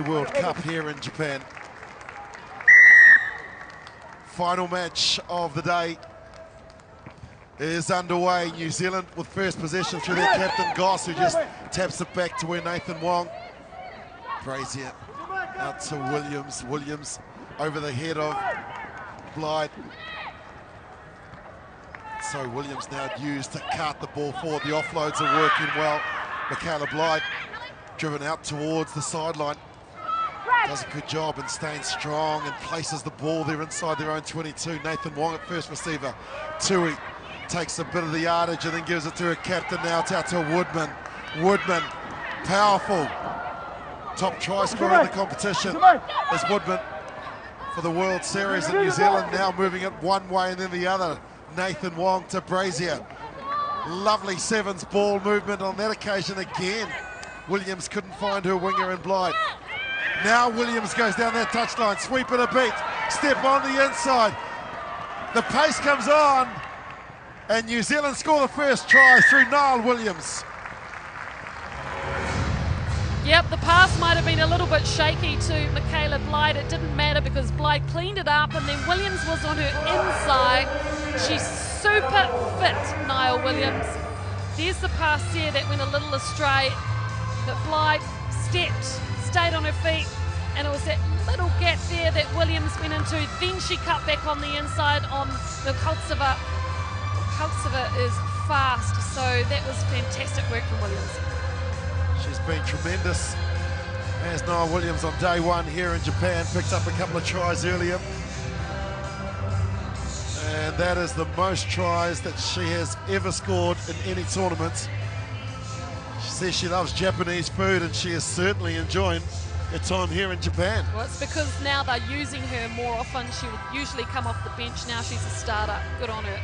World Cup here in Japan. Final match of the day is underway. New Zealand with first possession through their captain Goss, who just taps it back to where Nathan Wong. Brazier out to Williams. Williams over the head of Blythe. So Williams now used to cart the ball forward. The offloads are working well. Michaela Blythe driven out towards the sideline. Does a good job and staying strong and places the ball there inside their own 22. Nathan Wong at first receiver. Tui takes a bit of the yardage and then gives it to her captain. Now it's out to Woodman. Woodman, powerful. Top try scorer in the competition is Woodman for the World Series in New Zealand. Now moving it one way and then the other. Nathan Wong to Brazier. Lovely sevens ball movement on that occasion again. Williams couldn't find her winger in Blythe. Now Williams goes down that touchline, sweep and a beat, step on the inside. The pace comes on, and New Zealand score the first try through Niall Williams. Yep, the pass might have been a little bit shaky to Michaela Blythe. It didn't matter because Blythe cleaned it up, and then Williams was on her inside. She's super fit, Niall Williams. There's the pass there that went a little astray, but Blythe stepped, stayed on her feet, and it was that little gap there that Williams went into. Then she cut back on the inside on the Kultseva. Kultseva is fast, so that was fantastic work from Williams. She's been tremendous, as Niall Williams on day one here in Japan. Picked up a couple of tries earlier, and that is the most tries that she has ever scored in any tournament. She says she loves Japanese food, and she is certainly enjoying her time here in Japan. Well, it's because now they're using her more often. She would usually come off the bench. Now she's a starter. Good on her.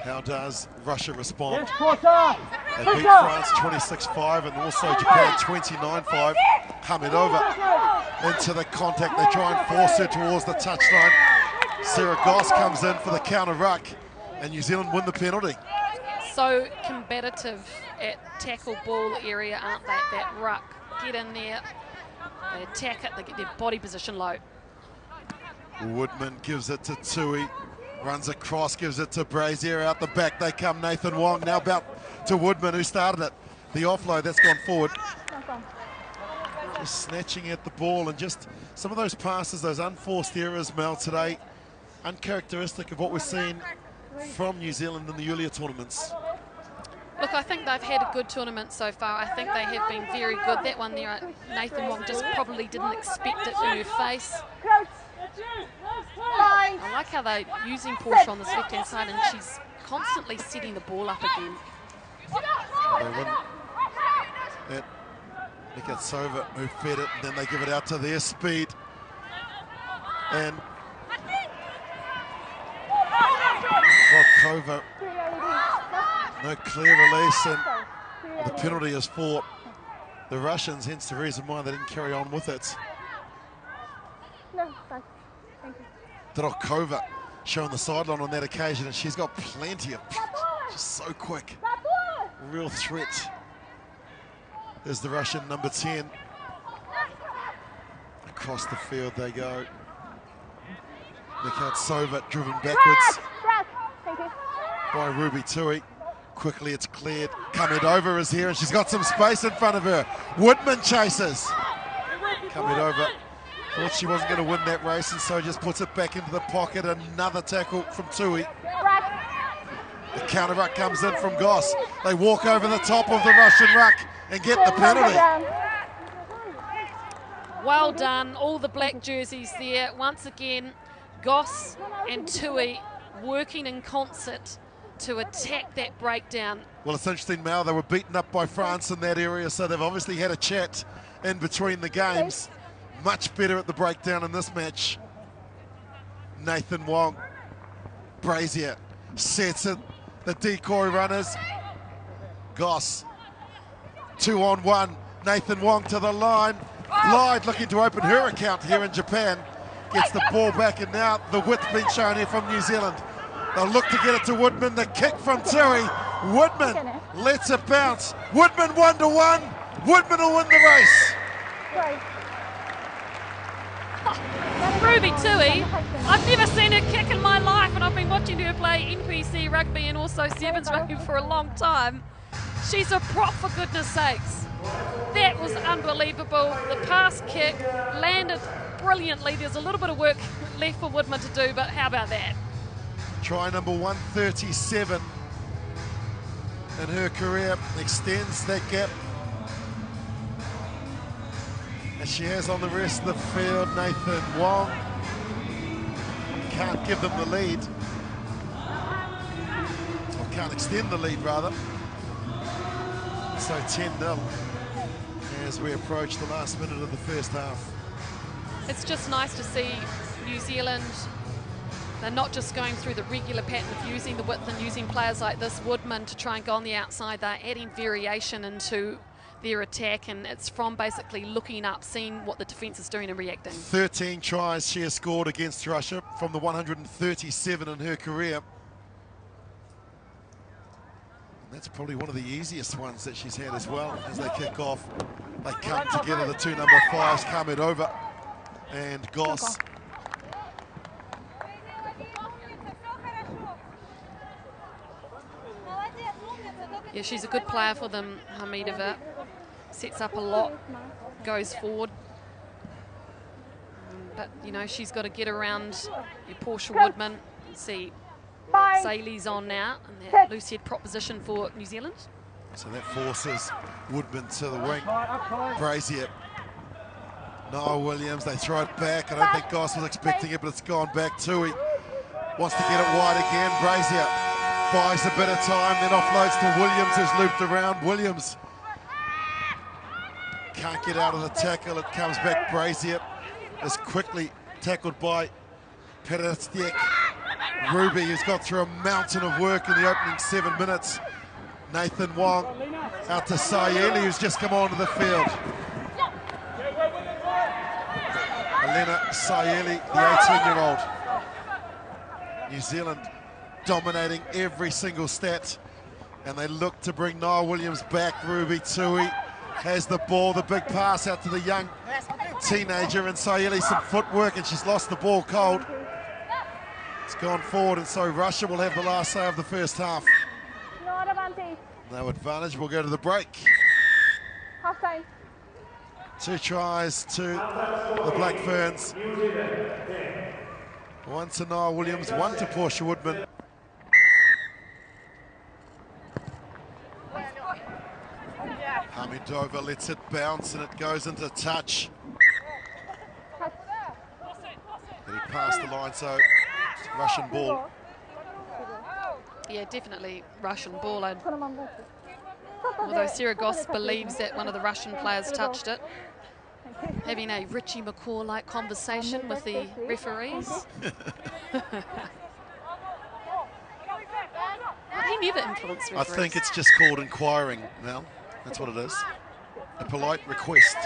How does Russia respond? They beat France 26-5 and also Japan 29-5. Hamidova into the contact. They try and force her towards the touchline. Sarah Goss comes in for the counter ruck, and New Zealand win the penalty. So combative at tackle ball area, aren't they? That ruck. Get in there, they attack it, they get their body position low. Woodman gives it to Tui. Runs across, gives it to Brazier. Out the back they come. Nathan Wong now about to Woodman, who started it. The offload, that's gone forward. Just snatching at the ball, and just some of those passes, those unforced errors, Mel, today, uncharacteristic of what we're seeing from New Zealand in the earlier tournaments. Look, I think they've had a good tournament so far. I think they have been very good. That one there, Nathan Wong just probably didn't expect it in her face. I like how they're using Portia on this left-hand side, and she's constantly setting the ball up again. They win that Nikatsova, who fed it, and then they give it out to their speed. And Volkova, no clear release, and the penalty is for the Russians, hence the reason why they didn't carry on with it. Drokova showing the sideline on that occasion, and she's got plenty of, she's so quick. Real threat is the Russian number 10. Across the field they go. Nikatsova driven backwards by Ruby Tui. Quickly it's cleared. Kamedova is here, and she's got some space in front of her. Woodman chases. Kamedova thought she wasn't going to win that race, and so just puts it back into the pocket. Another tackle from Tui. The counter ruck comes in from Goss. They walk over the top of the Russian ruck and get the penalty. Well done, all the black jerseys there. Once again, Goss and Tui working in concert to attack that breakdown. Well, it's interesting, Mal, they were beaten up by France in that area, so they've obviously had a chat in between the games. Much better at the breakdown in this match. Nathan Wong. Brazier sets it. The decoy runners. Goss. 2-on-1. Nathan Wong to the line. Blythe looking to open her account here in Japan. Gets the ball back, and now the width being shown here from New Zealand. They'll look to get it to Woodman. The kick from Tui. Woodman lets it bounce. Woodman 1-1. Woodman will win the race. Ruby Tui, I've never seen her kick in my life, and I've been watching her play NPC rugby and also sevens rugby for a long time. She's a prop, for goodness sakes. That was unbelievable. The pass kick landed brilliantly. There's a little bit of work left for Woodman to do, but how about that? Try number 137 in her career, extends that gap. As she has on the rest of the field. Nathan Wong can't give them the lead. Or can't extend the lead, rather. So 10-0 as we approach the last minute of the first half. It's just nice to see New Zealand. They're not just going through the regular pattern of using the width and using players like this Woodman to try and go on the outside. They're adding variation into their attack, and it's from basically looking up, seeing what the defence is doing and reacting. 13 tries she has scored against Russia from the 137 in her career. That's probably one of the easiest ones that she's had as well. As they kick off, they come together, the two number 5s, Kamedova and Goss. Yeah, she's a good player for them, Hamidova. Sets up a lot, goes forward. But, you know, she's got to get around your Portia Woodman. You see Saley's on now, and that loose head prop position for New Zealand. So that forces Woodman to the wing. Brazier. Noah Williams, they throw it back. I don't think Goss was expecting it, but it's gone back. Tui wants to get it wide again. Brazier buys a bit of time, then offloads to Williams, who's looped around. Williams can't get out of the tackle. It comes back. Brazier is quickly tackled by Perestiek. Ruby has got through a mountain of work in the opening 7 minutes. Nathan Wong out to Sayeli, who's just come onto the field. Elena Sayeli, the 18-year-old. New Zealand dominating every single stat, and they look to bring Noah Williams back. Ruby Tui has the ball, the big pass out to the young teenager, and Sayeli some footwork, and she's lost the ball cold. It's gone forward, and so Russia will have the last say of the first half. No advantage, we'll go to the break. Half time. 2 tries to the Black Ferns. 1 to Noah Williams, 1 to Portia Woodman. Hamidova lets it bounce, and it goes into touch. Getting past the line, so Russian ball. Yeah, definitely Russian ball. Although Sarah Goss believes that one of the Russian players touched it. Having a Richie McCaw-like conversation with the referees. He never influenced referees. I think it's just called inquiring, Mel. That's what it is. A polite request.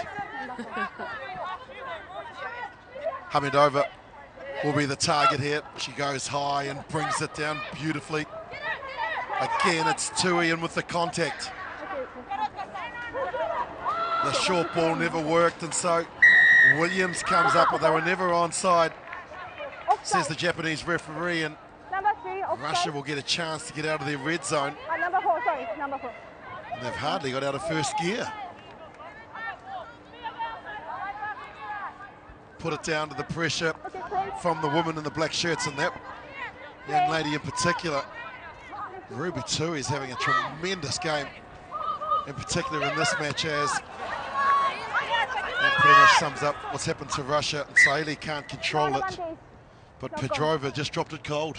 Hamidova will be the target here. She goes high and brings it down beautifully. Again, it's Tui in with the contact. The short ball never worked, and so Williams comes up, but they were never onside, says the Japanese referee, and Russia will get a chance to get out of their red zone. And they've hardly got out of first gear. Put it down to the pressure from the woman in the black shirts, and that young lady in particular, Ruby Tui, is having a tremendous game, in particular in this match, as that pretty much sums up what's happened to Russia. Saeli can't control it, but Pedrova just dropped it cold.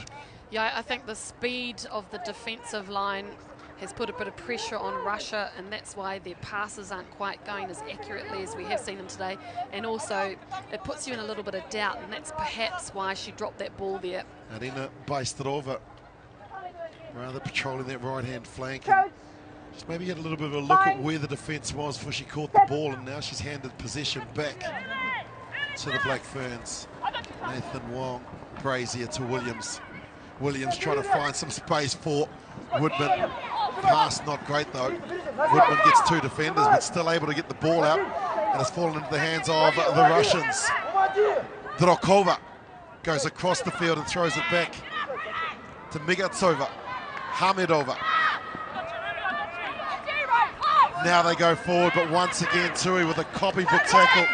Yeah, I think the speed of the defensive line has put a bit of pressure on Russia, and that's why their passes aren't quite going as accurately as we have seen them today. And also, it puts you in a little bit of doubt, and that's perhaps why she dropped that ball there. Arina Bajstrova rather patrolling that right-hand flank. And She's maybe had a little bit of a look at where the defence was before she caught the ball, and now she's handed possession back to the Black Ferns. Nathan Wong, Brazier to Williams. Williams trying to find some space for Woodman. Pass not great though. Woodman gets two defenders, but still able to get the ball out, and it's fallen into the hands of the Russians. Drokova goes across the field and throws it back to Migatsova. Hamidova. Now they go forward, but once again Tui with a copybook tackle.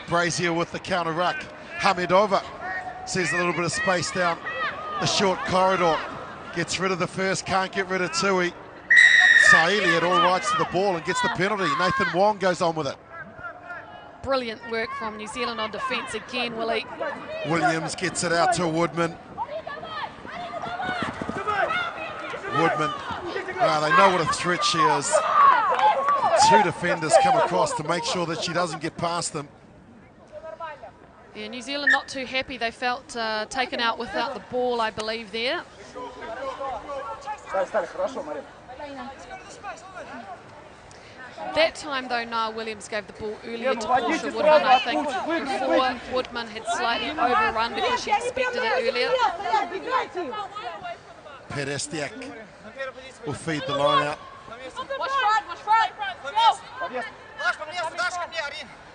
Brazier with the counter ruck. Hamidova sees a little bit of space down the short corridor. Gets rid of the first, can't get rid of Tui. Saili had all rights to the ball and gets the penalty. Nathan Wong goes on with it. Brilliant work from New Zealand on defence again, Willie. Williams gets it out to Woodman. Woodman, they know what a threat she is. Two defenders come across to make sure that she doesn't get past them. Yeah, New Zealand not too happy. They felt taken out without the ball, I believe, there. That time, though, Niall Williams gave the ball earlier to Portia Woodman, I think, before Woodman had slightly overrun because she expected it earlier. Perestiak will feed the line out.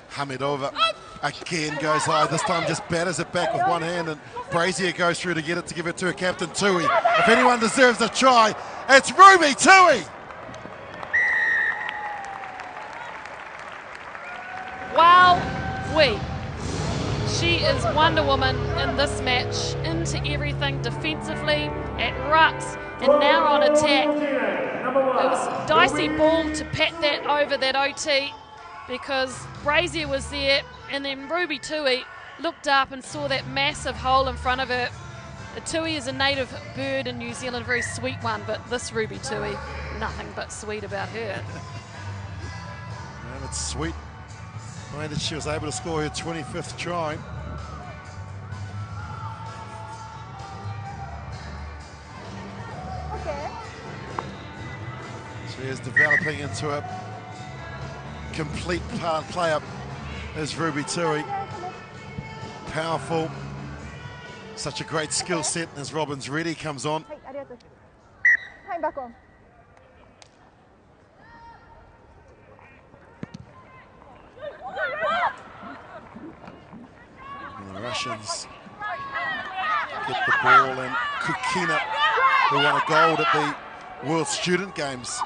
Hamidova again goes high, this time just batters it back with one hand, and Brazier goes through to get it, to give it to her captain Tui. If anyone deserves a try, it's Ruby Tui! Wow, she is Wonder Woman in this match, into everything defensively, at rucks, and now on attack. It was dicey ball to pat that over that OT because Brazier was there, and then Ruby Tui looked up and saw that massive hole in front of her. The Tui is a native bird in New Zealand, a very sweet one, but this Ruby Tui, nothing but sweet about her. And it's sweet the way that she was able to score her 25th try. She is developing into a complete player as Ruby Tui. Powerful, such a great skill set as Robbins Reddy comes on. And the Russians get the ball, and Kukina, who won a gold at the World Student Games,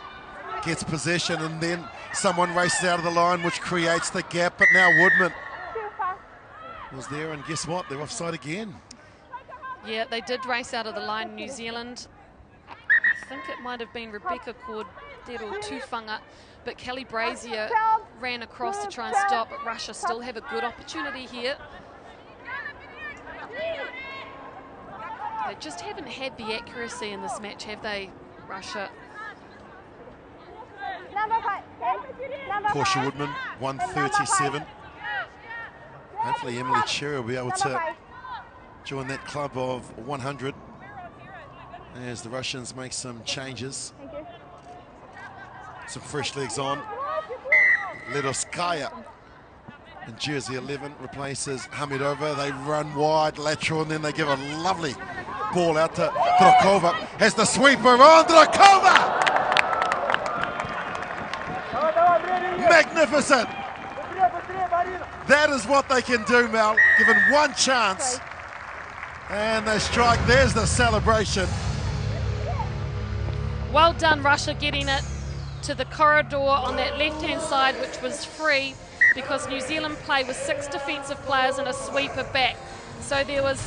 gets possession, and then someone races out of the line, which creates the gap, but now Woodman was there, and guess what? They're offside again. Yeah, they did race out of the line, New Zealand. I think it might have been Rebecca Cordero Tufanga, but Kelly Brazier ran across to try and stop, but Russia still have a good opportunity here. They just haven't had the accuracy in this match, have they, Russia? Portia Woodman, 137. Hopefully Emily Cherry will be able to join that club of 100 as the Russians make some changes. Some fresh legs on. Ledoskaya in jersey 11 replaces Hamidova. They run wide, lateral, and then they give a lovely ball out to Drokova. Has the sweeper on Drokova! Magnificent! That is what they can do, Mel. Given one chance, and they strike. There's the celebration. Well done, Russia, getting it to the corridor on that left-hand side, which was free because New Zealand play with 6 defensive players and a sweeper back. So there was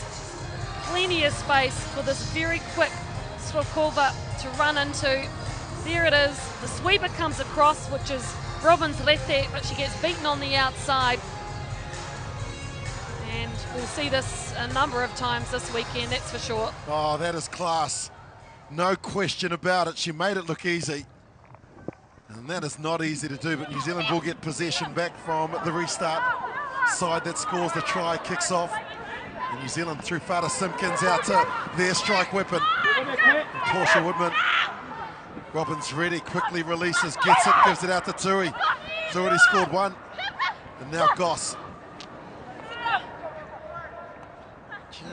plenty of space for this very quick Strokova to run into. There it is. The sweeper comes across, which is Robbins left there, but she gets beaten on the outside. And we'll see this a number of times this weekend, that's for sure. Oh, that is class. No question about it. She made it look easy. And that is not easy to do, but New Zealand will get possession back from the restart side that scores the try, kicks off. And New Zealand through Fada Simpkins out to their strike weapon. And Portia Woodman Robbins ready, quickly releases, gets it, gives it out to Tui. He's already scored one. And now Goss.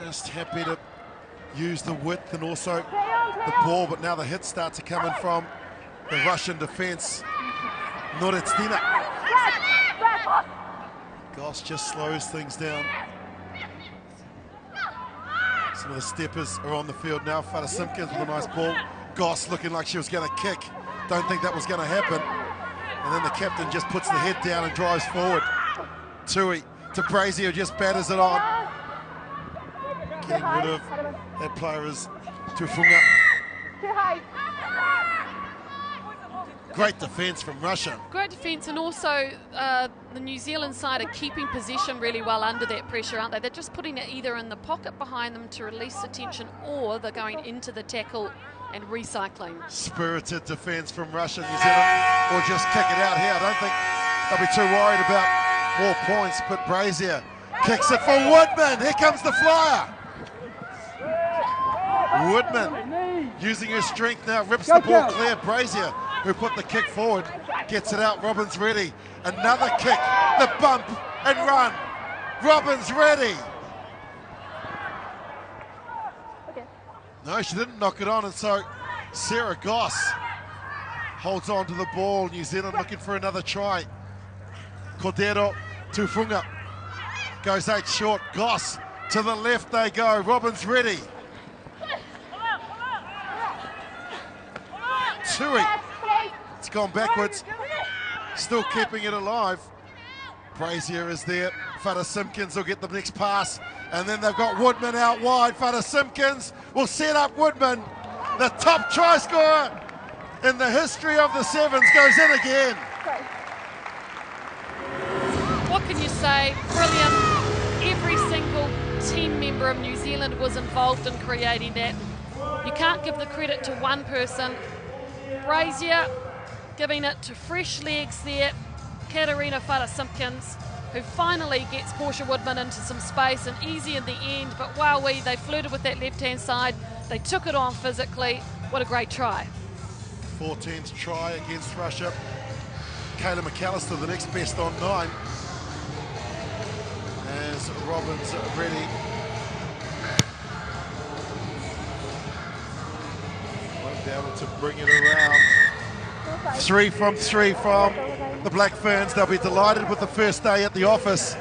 Just happy to use the width and also the ball, but now the hits start to come in from the Russian defence. Noretstina. Goss just slows things down. Some of the steppers are on the field now. Fada Simpkins with a nice ball. Goss looking like she was going to kick. Don't think that was going to happen. And then the captain just puts the head down and drives forward. Tui to Brazier, just batters it on. Getting rid of that player is Tufunga. Great defence from Russia. Great defence, and also the New Zealand side are keeping possession really well under that pressure, aren't they? They're just putting it either in the pocket behind them to release the tension, or they're going into the tackle and recycling. Spirited defence from Russia, New Zealand, or just kick it out here. I don't think they'll be too worried about more points, but Brazier kicks it for Woodman. Here comes the flyer. Woodman using her strength now, rips the ball clear. Brazier, who put the kick forward, gets it out. Robbins ready. Another kick, the bump and run. Robbins ready. No, she didn't knock it on, and so Sarah Goss holds on to the ball. New Zealand looking for another try. Cordero Tufunga goes 8 short. Goss to the left they go. Robbins ready. Tui. It's gone backwards. Still keeping it alive. Brazier is there. Fada Simpkins will get the next pass. And then they've got Woodman out wide. Fada Simpkins will set up Woodman. The top try scorer in the history of the Sevens goes in again. What can you say? Brilliant. Every single team member of New Zealand was involved in creating that. You can't give the credit to one person. Brazier giving it to fresh legs there. Katerina Fada Simpkins, who finally gets Portia Woodman into some space, and easy in the end, but wowee, they flirted with that left-hand side. They took it on physically. What a great try. 14th try against Russia. Kayla McAllister, the next best on 9. As Robbins ready. Won't be able to bring it around. 3 from 3 from the Black Ferns. They'll be delighted with the first day at the office.